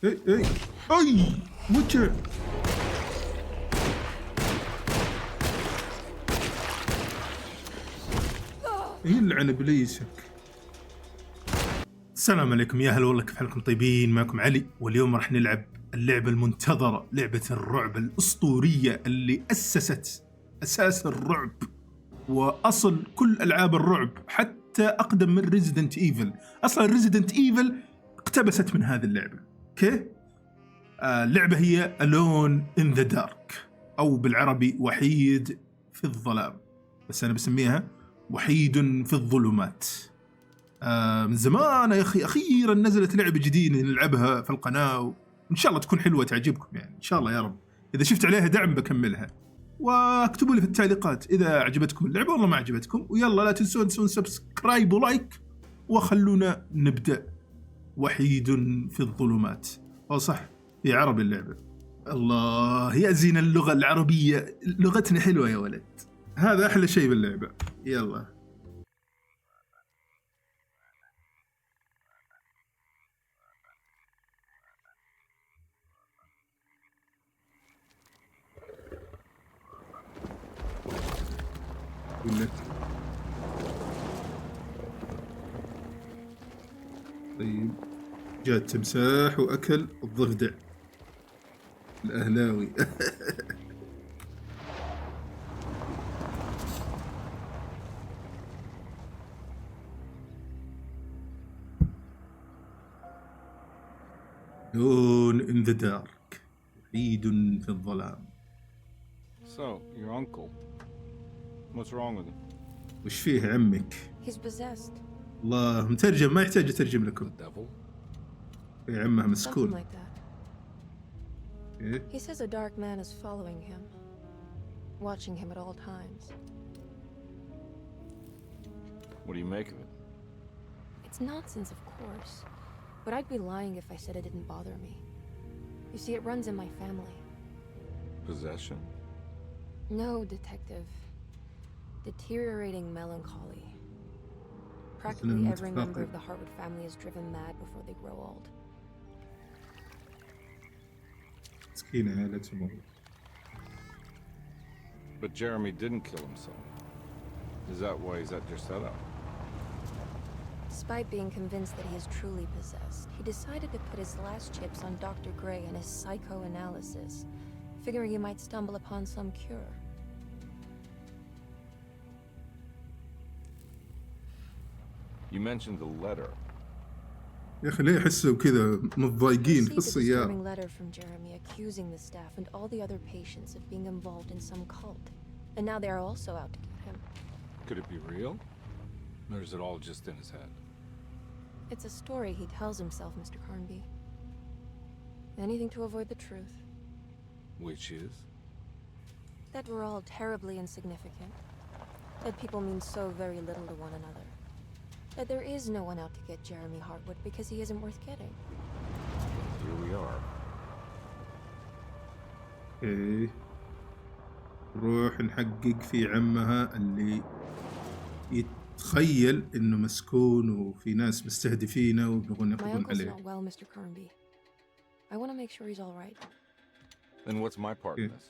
اي اي وجع. يلعن ابليسك. السلام عليكم، يا هلا والله، كيف حالكم؟ طيبين؟ معكم علي، واليوم راح نلعب اللعبة المنتظرة، لعبة الرعب الأسطورية اللي أسست أساس الرعب وأصل كل ألعاب الرعب، حتى أقدم من ريزيدنت إيفل. أصلا ريزيدنت إيفل اقتبست من هذه اللعبة. اوكي، اللعبة هي Alone in the Dark، أو بالعربي وحيد في الظلام، بس أنا بسميها وحيد في الظلمات. من زمان يا أخي، أخيرا نزلت لعبة جديدة نلعبها في القناة، وإن شاء الله تكون حلوة تعجبكم، يعني إن شاء الله يا رب. إذا شفت عليها دعم بكملها، واكتبوا لي في التعليقات إذا عجبتكم اللعبة والله ما عجبتكم. ويلا لا تنسون سبسكرايب ولايك، وخلونا نبدأ. وحيد في الظلمات، أو صح في عربي اللعبة. الله يا زين اللغة العربية، لغتنا حلوة يا ولد، هذا أحلى شيء باللعبة. يلا لك. طيب، جاء التمساح وأكل الضفدع الأهلاوي. Alone in the dark، وحيد في الظلام. So, your uncle. What's wrong with him? وش فيه عمك؟ He's possessed. الله، مترجم، ما يحتاج أترجم لكم. The devil? يا عمه Something مسكون. like that. إيه؟ He says a dark man is following him, watching him at all times. What do you make of it? It's nonsense, of course, but I'd be lying if I said it didn't bother me. You see, it runs in my family. Possession? No, detective. Deteriorating melancholy. Practically every member of the Harwood family is driven mad before they grow old. مسكينة عائلتهم والله. But Jeremy didn't kill himself. Is that why he's at your setup? Despite being convinced that he is truly possessed, he decided to put his last chips on Dr. Gray and his psychoanalysis, figuring he might stumble upon some cure. You mentioned the letter. يا أخي ليه يحسوا كذا متضايقين في السيارة؟ disturbing letter from Jeremy accusing the staff and all the other patients of being involved in some cult, and now they are also out to get him. Could it be real? Or is it all just in his head? It's a story he tells himself, Mr. Carnby. Anything to avoid the truth. Which is? That we're all terribly insignificant. That people mean so very little to one another. That there is no one out to get Jeremy Harwood because he isn't worth getting. Here we are. إيه، نروح نحقق في عمها اللي يتخيل إنه مسكون وفي ناس مستهدفينه وبيبغون My يقضون uncle's عليه. not well, Mr. Carnby. I want to make sure he's all right. Then what's my part in this?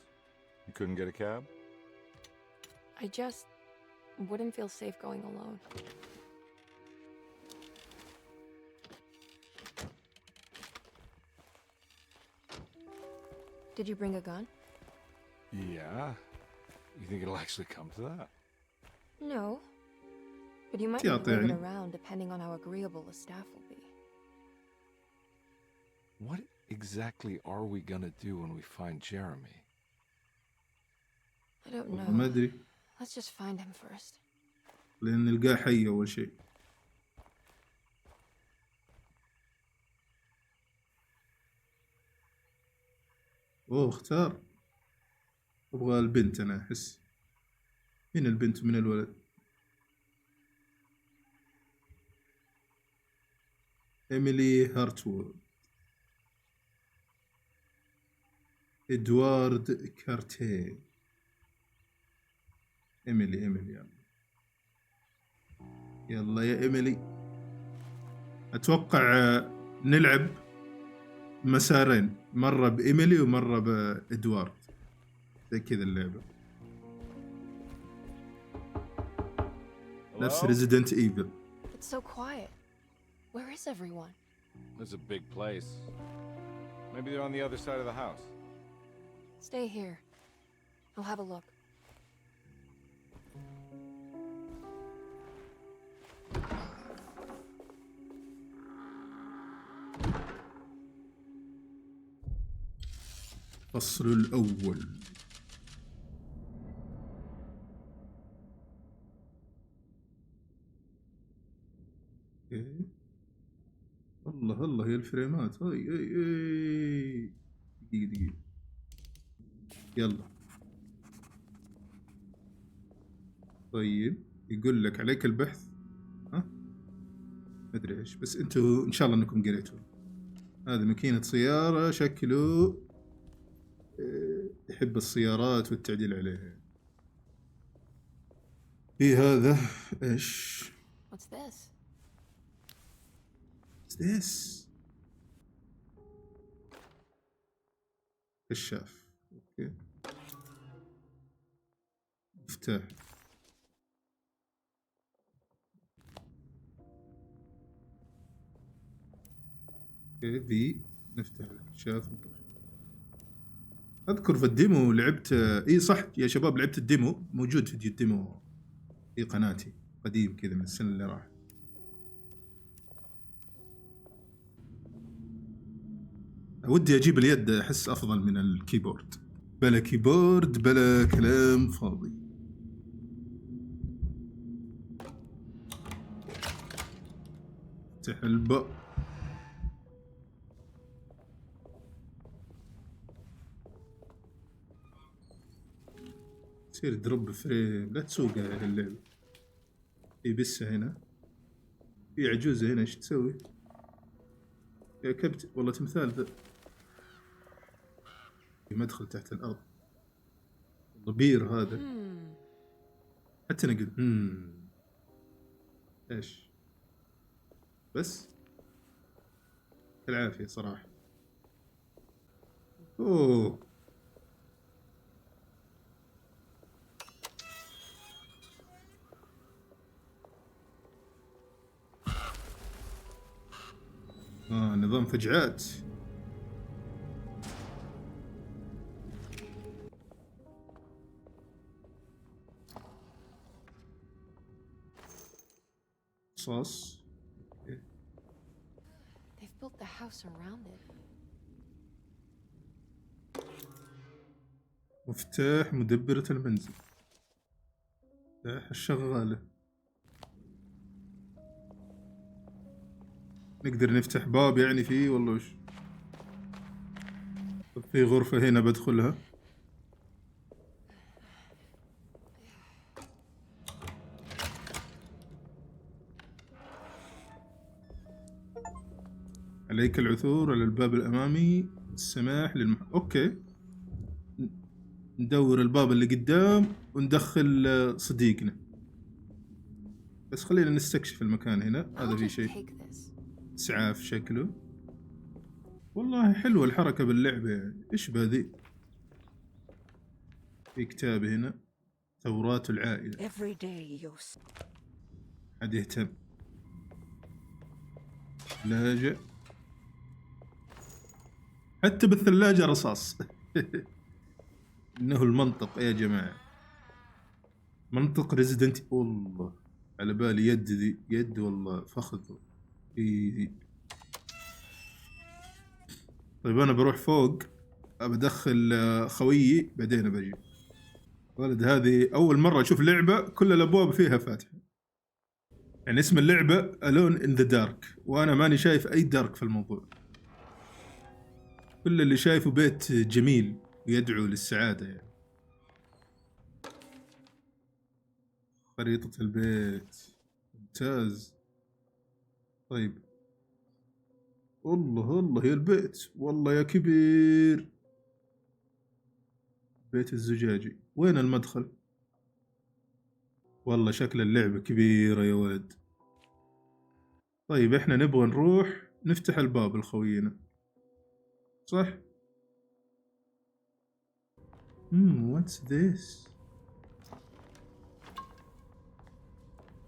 You couldn't get a cab? I just wouldn't feel safe going alone. Did you bring a gun? Yeah. You think it'll actually come to that? No. But you might need to bring it يعني. around depending on how agreeable the staff will be. What exactly are we gonna do when we find Jeremy? I don't والله ما know. أدري، Let's just find him first. لأن نلقاه حي أول شيء. أوه اختار، أبغى البنت أنا أحس. من البنت ومن الولد؟ إيميلي هارتوود، إدوارد كارتيه. إيميلي يلا يلا يا إيميلي. أتوقع نلعب مسارين، مرة بإيميلي ومرة بإدوارد، زي كذا اللعبة نفس Hello? ريزيدنت ايفل. It's so quiet. Where is everyone? This is a big place. Maybe they're on the other side of the house. Stay here. I'll have a look. الفصل الأول. الله الله يا الفريمات، اي دقيقة يلا. طيب يقول لك عليك البحث، ها مدري ايش، بس انتوا ان شاء الله انكم قريتوا. هذه ماكينة سيارة، شكله يحب السيارات والتعديل عليها. في هذا ايش؟ What's this? This كشاف. اوكي مفتاح. اوكي في نفتح الكشاف. اذكر في الديمو لعبت، اي صح يا شباب، لعبت الديمو، موجود فيديو الديمو في قناتي قديم كذا من السنة اللي راح. ودي اجيب اليد، احس افضل من الكيبورد. بلا كيبورد بلا كلام فاضي. افتح الباب. يصير دروب فريم، لا تسوقها يا اللعبة. في بسة هنا، في عجوزة هنا، ايش تسوي يا كبت؟ والله تمثال ذا. في مدخل تحت الأرض، ضبير هذا. حتى نقول ايش بس. العافية صراحة. اوه نظام فجعات. صاص. They've built the house around it. مفتاح مدبرة المنزل. مفتاح الشغالة. نقدر نفتح باب يعني فيه والله وش. في غرفة هنا بدخلها. عليك العثور على الباب الأمامي، السماح أوكي، ندور الباب اللي قدام وندخل صديقنا. بس خلينا نستكشف المكان هنا. هذا في شيء إسعاف شكله. والله حلوة الحركة باللعبة يعني. إيش بهذي؟ في كتاب هنا، تورات العائلة. حد يهتم. ثلاجة، حتى بالثلاجة رصاص. إنه المنطق يا جماعة، منطق ريزيدنت. والله على بالي يد ذي، يد والله فخذ. طيب أنا بروح فوق، أبدخل خويي بعدين بجي. ولد هذه أول مرة أشوف لعبة كل الأبواب فيها فاتحة. يعني اسم اللعبة Alone in the Dark، وأنا ماني شايف أي دارك في الموضوع. كل اللي شايفه بيت جميل ويدعو للسعادة يعني. خريطة البيت ممتاز. طيب والله والله يا البيت، والله يا كبير. بيت الزجاجي. وين المدخل؟ والله شكل اللعبة كبيرة يا ولد. طيب احنا نبغى نروح نفتح الباب لخوينا. صح؟ واتس ذيس؟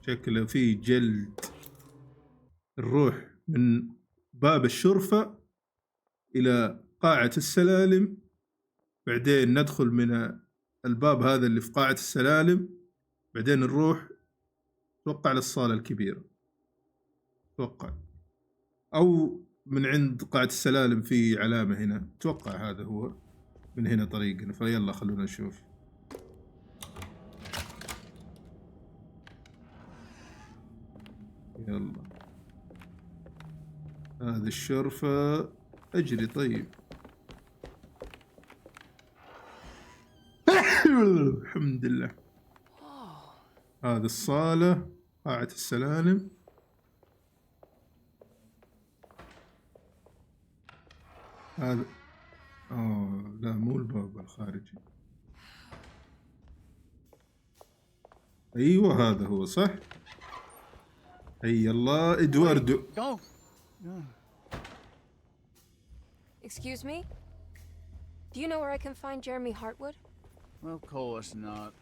شكله في جلد. نروح من باب الشرفة إلى قاعة السلالم، بعدين ندخل من الباب هذا اللي في قاعة السلالم، بعدين نروح توقع للصالة الكبيرة، توقع، أو من عند قاعة السلالم في علامة هنا، توقع هذا هو من هنا طريقنا. فيلا خلونا نشوف. يلا هذه الشرفة، أجري. طيب الحمد لله. هذه الصالة، قاعة السلالم. هذا لا، مو الباب الخارجي. أيوة هذا هو، صح. هيا الله إدواردو. Excuse me? Do you know where I can find Jeremy Hartwood? Of course not.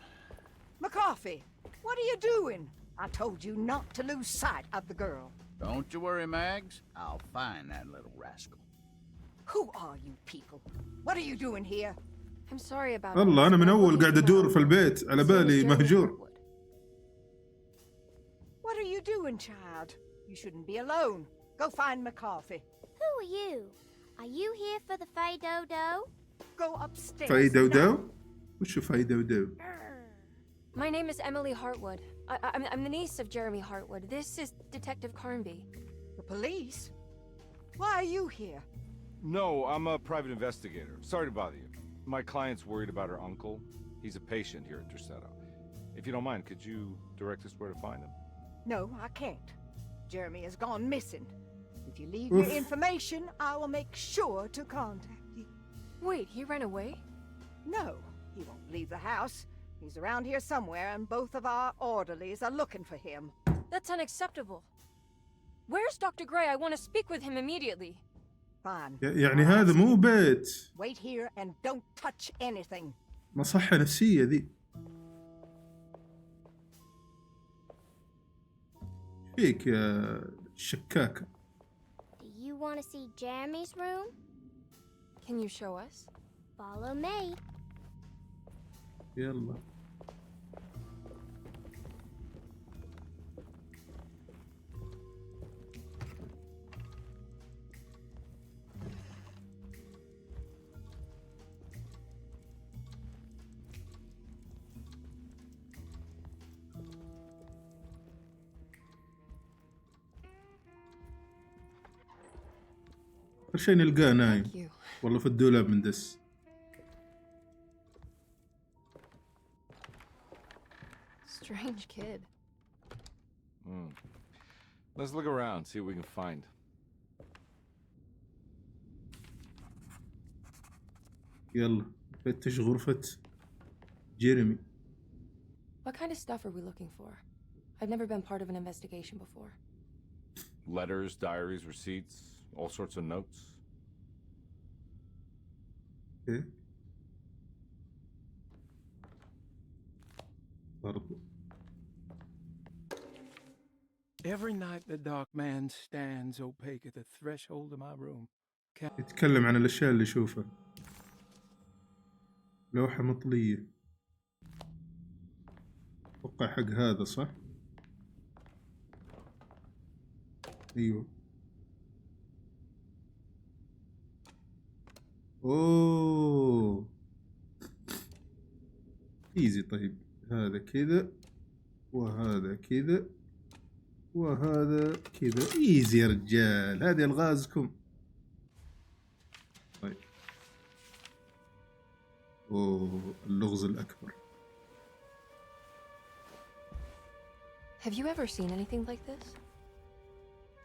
McCarthy, what are you doing? I told you not to lose sight of the girl. Don't you worry, Mags. I'll find that little rascal. Who are you people? What are you doing here? I'm sorry about والله أنا من أول قاعد أدور في البيت على بالي مهجور. What are you doing, child? You shouldn't be alone. Go find McCarthy. Who are you? Are you here for the Fay Dodo? Go upstairs. فاي now. دودو؟ وشو فاي دودو؟ My name is Emily Hartwood. I'm the niece of Jeremy Hartwood. This is Detective Carnby. The police? Why are you here? No, I'm a private investigator. Sorry to bother you. My client's worried about her uncle. He's a patient here at Tercetto. If you don't mind, could you direct us where to find him? No, I can't. Jeremy has gone missing. If you leave Oof. your information, I will make sure to contact you. Wait, he ran away? No, he won't leave the house. He's around here somewhere, and both of our orderlies are looking for him. That's unacceptable. Where's Dr. Gray? I want to speak with him immediately. Fine. يعني هذا مو بيت، Wait here and don't touch anything. مصحة نفسية ذي. فيك يا شكاكة. Do you want to see Jeremy's room? Can you show us? Follow me. يلا. آخر شي نلقاه نايم، Thank you. والله في الدولاب مندس. Strange kid. Let's look around, see what we can find. يلا فتش غرفة جيريمي. What kind of stuff are we looking for? I've never been part of an investigation before. Letters, diaries, receipts, all sorts of notes. إيه؟ برضو. Every night the dark man stands opaque at the threshold of my room. يتكلم عن الأشياء اللي يشوفها. لوحة مطلية. أتوقع حق هذا، صح؟ أيوه. أوه إيزي. طيب هذا كذا وهذا كذا وهذا كذا. إيزي يا رجال، هذه ألغازكم. طيب أوه اللغز الأكبر. Have you ever seen anything like this?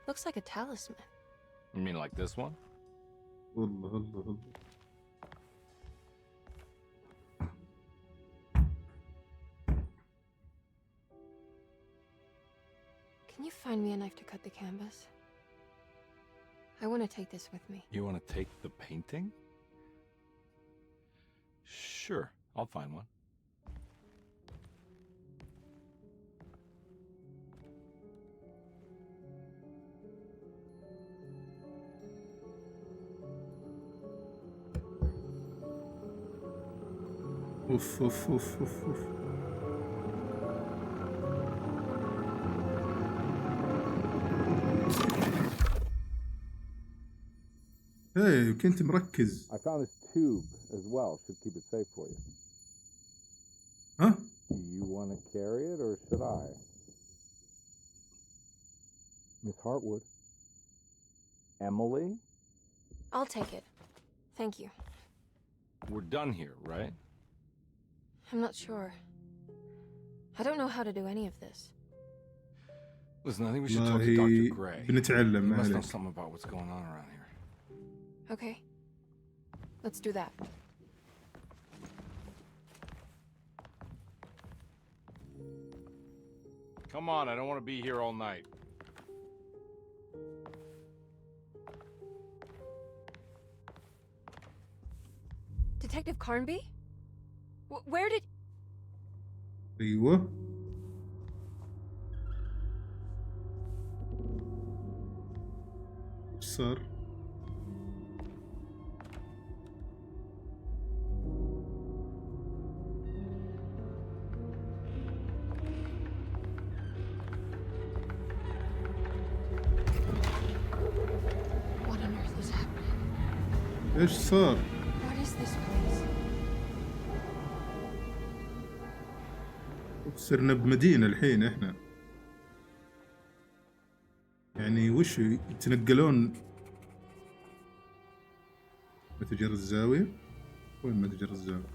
Looks like a talisman. You mean like this one? والله الله الله. Can you find me a knife to cut the canvas? I want to take this with me. You want to take the painting? Sure, I'll find one. اوف اوف اوف اوف اوف. ايه كنت مركز. I found this tube as well. Should keep it safe for you. ها؟ Do you want to carry it or should I? Miss Hartwood. Emily? I'll take it. Thank you. We're done here, right? I'm not sure. I don't know how to do any of this. Listen, I think we should talk to Dr. Gray. بنتعلم He ما must know عليك. something about what's going on around here. Okay. Let's do that. Come on, I don't want to be here all night. Detective Carnby? Where did... ايوه. ايش صار؟ What on earth is happening? ايش صار؟ What is this place? صرنا بمدينة الحين احنا. يعني وش يتنقلون؟ متجر الزاوية؟ وين متجر الزاوية؟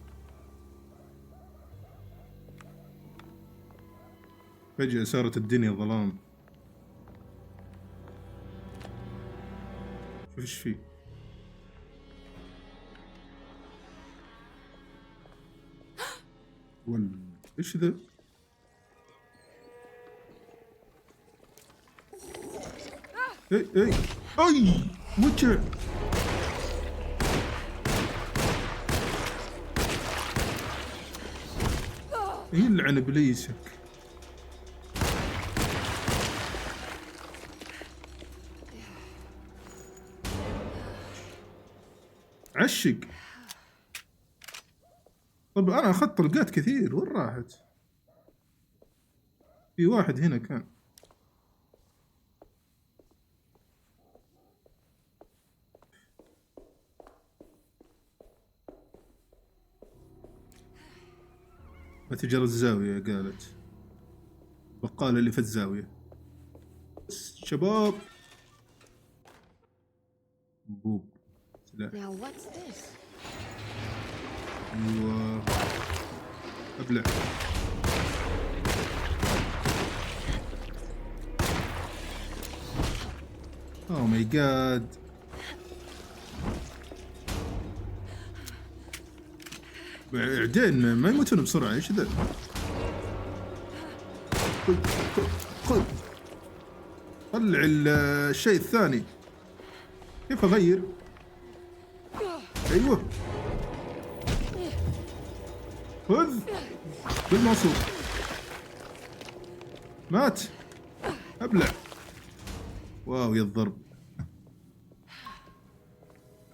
فجأة صارت الدنيا ظلام. شوف ايش فيه. ايش ذا؟ اي اي اي وجع. يلعن ابليسك. عشق. طب انا اخذت طلقات كثير، وين راحت؟ في واحد هنا كان. متجر الزاوية قالت. بقالة اللي في الزاوية. شباب. بوب. لا. Now what's this? ايوه. ابلع. اوه ماي جاد. بعدين ما يموتون بسرعة. ايش ذا؟ خذ طلع الشيء الثاني. كيف اغير؟ ايوه خذ بالمصر. مات. ابلع. واو يا الضرب.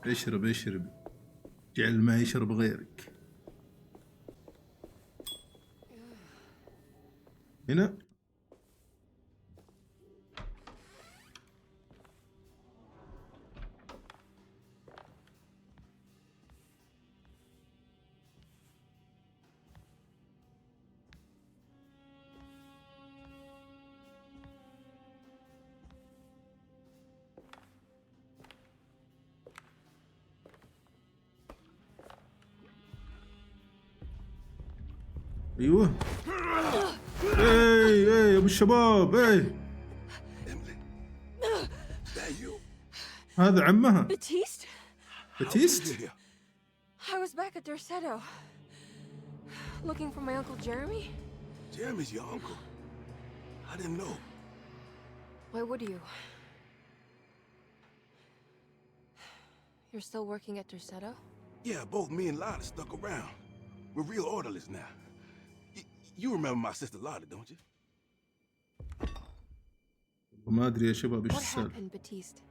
اشرب اشرب. جعل ما يشرب غيرك. هنا ايوه. اي اي ابو الشباب. اي هذا عمها. Baptiste? باتيست. I was back at Dorsetto. Looking for my Uncle Jeremy? Jeremy's your uncle. I didn't know. Why would you? You're still working at Tercetto? Yeah, both me and Lotta stuck around. We're real orderlies now. You remember my sister Lotta, don't you? وما أدري يا شباب إيش What السالفة. happened, Batiste?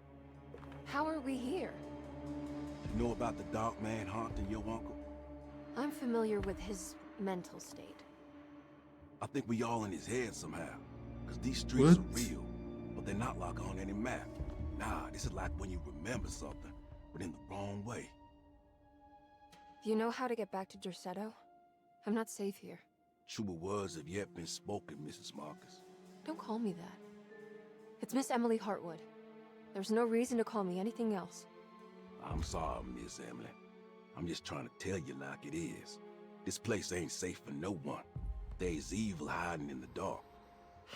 How are we here? You know about the dark man haunting your uncle? I'm familiar with his mental state. I think we all in his head somehow. Because these streets are What? real, but they're not like on any map. Nah, this is like when you remember something, but in the wrong way. Do you know how to get back to Tercetto? I'm not safe here. Truer words have yet been spoken, Mrs. Marcus. Don't call me that. It's Miss Emily Hartwood. There's no reason to call me anything else. I'm sorry, Miss Emily. I'm just trying to tell you like it is. This place ain't safe for no one. There's evil hiding in the dark.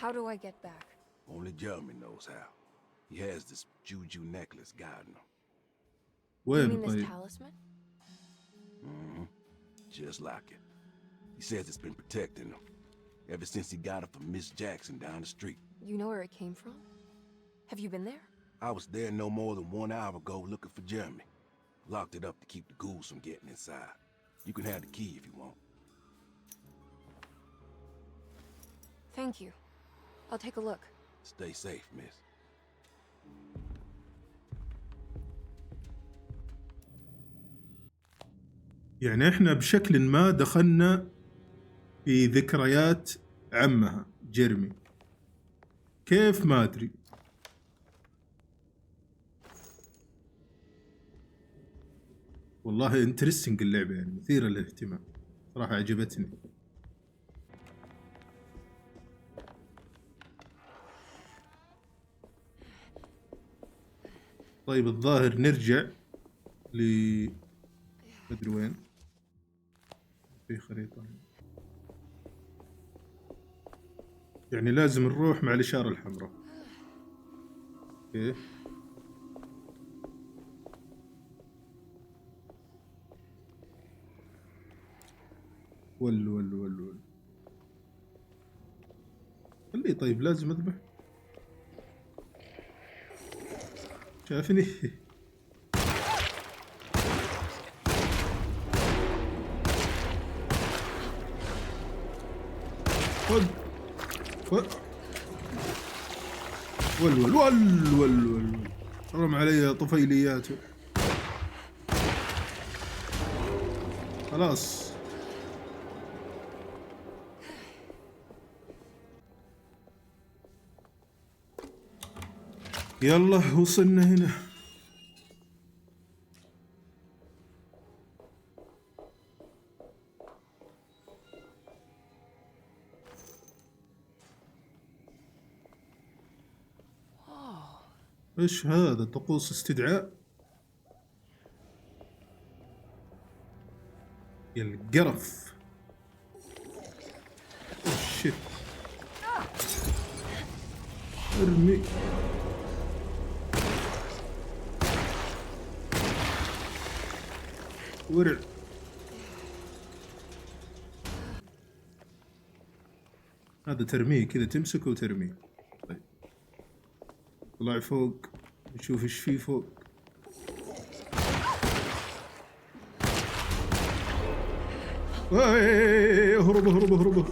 How do I get back? Only Jeremy knows how. He has this juju necklace guiding him. You وين mean this طيب؟ talisman? Mm-hmm. Just like it. He says it's been protecting him ever since he got it from Miss Jackson down the street. You know where it came from? Have you been there? I was there no more than 1 hour ago looking for Jeremy. Locked it up to keep the ghouls from getting inside. You can have the key if you want. Thank you. I'll take a look. Stay safe, miss. يعني إحنا بشكل ما دخلنا في ذكريات عمها جيرمي. كيف ما أدري. والله انترستنج اللعبة، يعني مثيرة للاهتمام صراحة، عجبتني. طيب الظاهر نرجع مدري وين في خريطة، يعني لازم نروح مع الإشارة الحمراء. اوكي ول خليه. طيب لازم اذبح، شافني. خذ ول حرم علي طفيلياته. خلاص يلا وصلنا هنا. ايش هذا؟ طقوس استدعاء يا القرف. شيت ارمي. ورع. هذا ترميه كذا، تمسكه وترميه. طيب طلع فوق نشوف ايش فيه فوق. اهرب.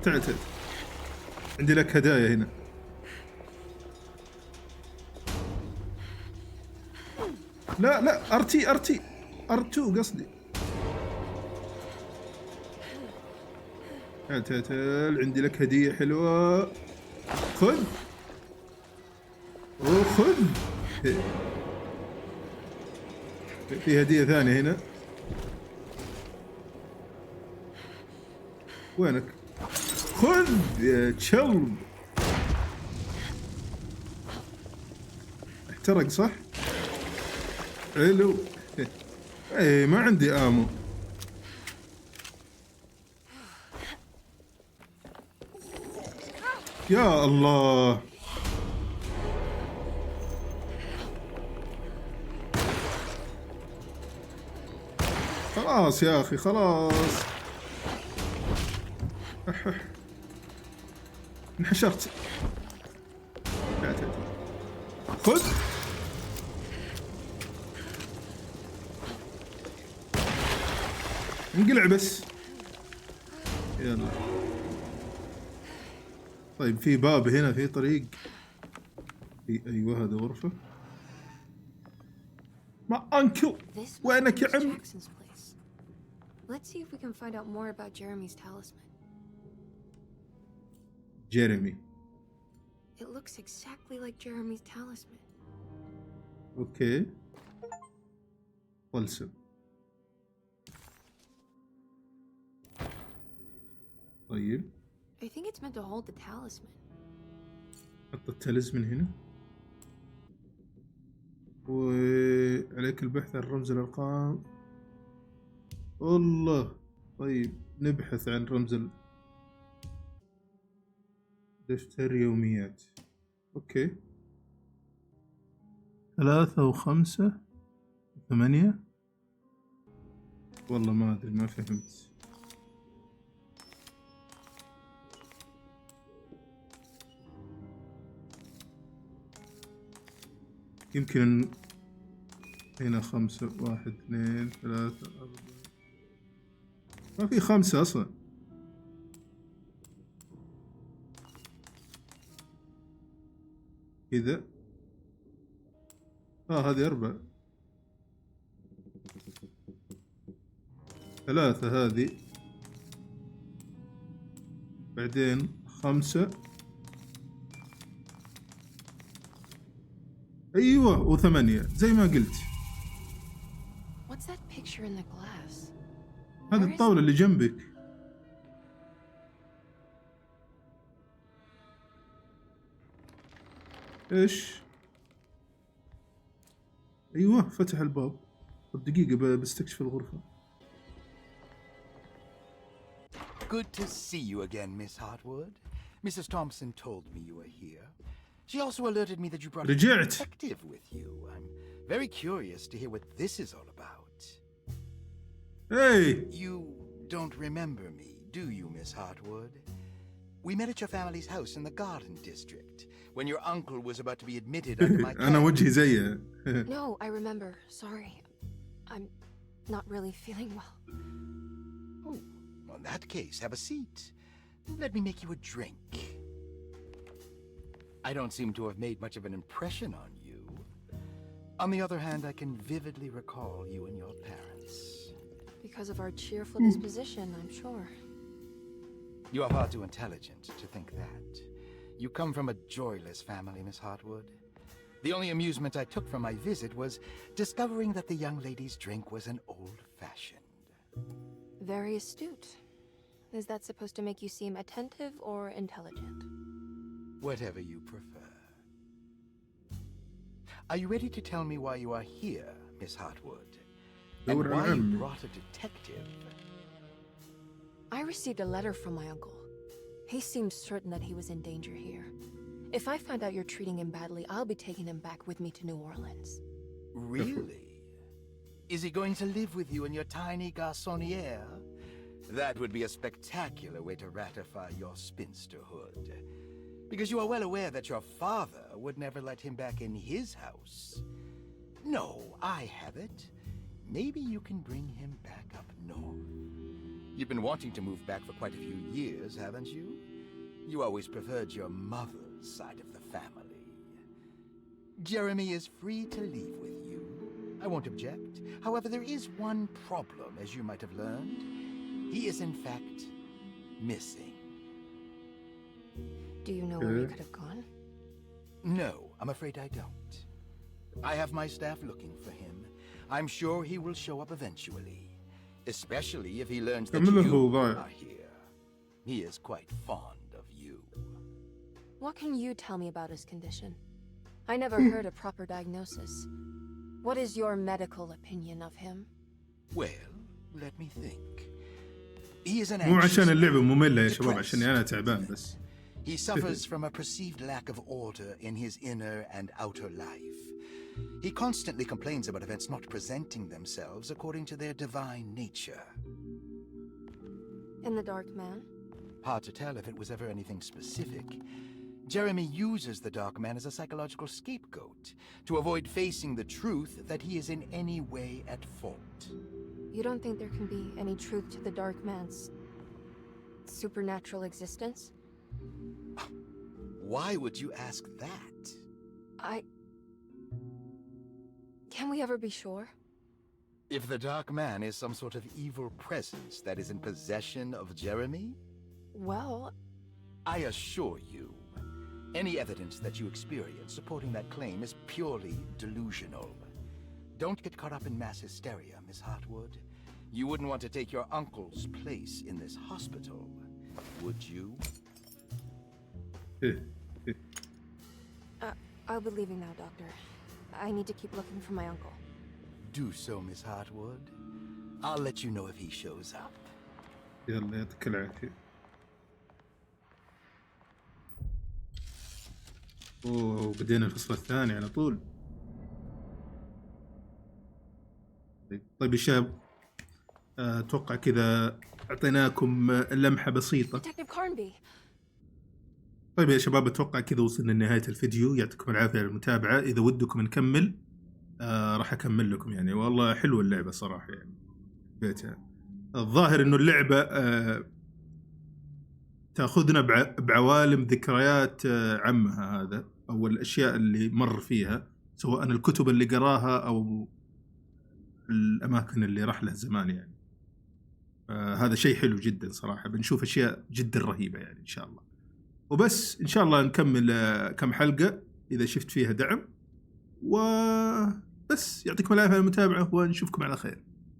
تعال عندي لك هدايا هنا. لا ارتي R2 قصدي. تعال عندي لك هدية حلوة. خذ وخذ. في هدية ثانية هنا. وينك؟ خذ يا كلب. احترق صح؟ حلو. ايه ما عندي آمو. يا الله. خلاص يا أخي خلاص. انحشرت. خذ. انقلع بس. يلا. طيب في باب هنا، في طريق. ايوه هذا غرفة. ما انكل وينك يا عم؟ Let's see if we can find out more about Jeremy's talisman. جيريمي. It looks exactly like Jeremy's talisman. اوكي. طلسم. طيب. I think it's meant to hold the talisman. حط التلزمن هنا. وعليك البحث عن رمز الأرقام. الله. طيب نبحث عن رمز دفتر يوميات. اوكي. 3 و5 و8. والله ما ادري، ما فهمت. يمكن هنا 5 1 2 3 4. ما في 5 اصلا. كذا. هذه 4. 3 هذه. بعدين 5. ايوه و8 زي ما قلت. What's that picture in the glass? هذه الطاولة اللي جنبك. ايش؟ ايوه فتح الباب. طب دقيقة بستكشف الغرفة. Good to see you again, Miss Hartwood. Mrs. Thompson told me you were here. She also alerted me that you brought a رجعت. detective with you. I'm very curious to hear what this is all about. Hey! You don't remember me, do you, Miss Hartwood? We met at your family's house in the Garden District when your uncle was about to be admitted under my أنا وجهي زيه. No, I remember. Sorry. I'm not really feeling well. Oh, well, in that case, have a seat. Let me make you a drink. I don't seem to have made much of an impression on you. On the other hand, I can vividly recall you and your parents. Because of our cheerful disposition, I'm sure. You are far too intelligent to think that. You come from a joyless family, Miss Hartwood. The only amusement I took from my visit was discovering that the young lady's drink was an old-fashioned. Very astute. Is that supposed to make you seem attentive or intelligent? Whatever you prefer. Are you ready to tell me why you are here, Miss Hartwood? And why you brought a detective? I received a letter from my uncle. He seemed certain that he was in danger here. If I find out you're treating him badly, I'll be taking him back with me to New Orleans. Really? Is he going to live with you in your tiny garçonniere? That would be a spectacular way to ratify your spinsterhood. Because you are well aware that your father would never let him back in his house. No, I have it. Maybe you can bring him back up north. You've been wanting to move back for quite a few years, haven't you? You always preferred your mother's side of the family. Jeremy is free to leave with you. I won't object. However, there is one problem, as you might have learned. He is, in fact, missing. Do you know where he could have gone? No, I'm afraid I don't. I have my staff looking for him. I'm sure he will show up eventually. Especially if he learns that you are here. He is quite fond of you. What can you tell me about his condition? I never heard a proper diagnosis. What is your medical opinion of him? Well, let me think. He is an مو عشان اللعبة مملة يا anxious, شباب، عشان أنا depressed تعبان specimen. بس. He suffers from a perceived lack of order in his inner and outer life. He constantly complains about events not presenting themselves according to their divine nature. And the Dark Man? Hard to tell if it was ever anything specific. Jeremy uses the Dark Man as a psychological scapegoat to avoid facing the truth that he is in any way at fault. You don't think there can be any truth to the Dark Man's supernatural existence? Why would you ask that? Can we ever be sure? If the Dark Man is some sort of evil presence that is in possession of Jeremy? Well, I assure you, any evidence that you experience supporting that claim is purely delusional. Don't get caught up in mass hysteria, Miss Hartwood. You wouldn't want to take your uncle's place in this hospital, would you? I'll be leaving now, Doctor. I need to keep looking for my uncle. Do so, Miss Hartwood. I'll let you know if he shows up. يلا يعطيك العافية. بدينا الفصل الثاني على طول. طيب يا شباب، أتوقع كذا أعطيناكم لمحة بسيطة. Detective Carnby. طيب يا شباب، أتوقع كذا وصلنا لنهاية الفيديو. يعطيكم العافية على المتابعة. إذا ودكم نكمل راح أكمل لكم يعني. والله حلوة اللعبة صراحة يعني، بيتها. الظاهر إنه اللعبة تأخذنا بعوالم ذكريات عمها هذا، أو الأشياء اللي مر فيها، سواء الكتب اللي قراها أو الأماكن اللي راح له زمان يعني. هذا شيء حلو جدا صراحة. بنشوف أشياء جدا رهيبة يعني إن شاء الله. وبس إن شاء الله نكمل كم حلقة إذا شفت فيها دعم. وبس يعطيكم العافية على المتابعة، ونشوفكم على خير.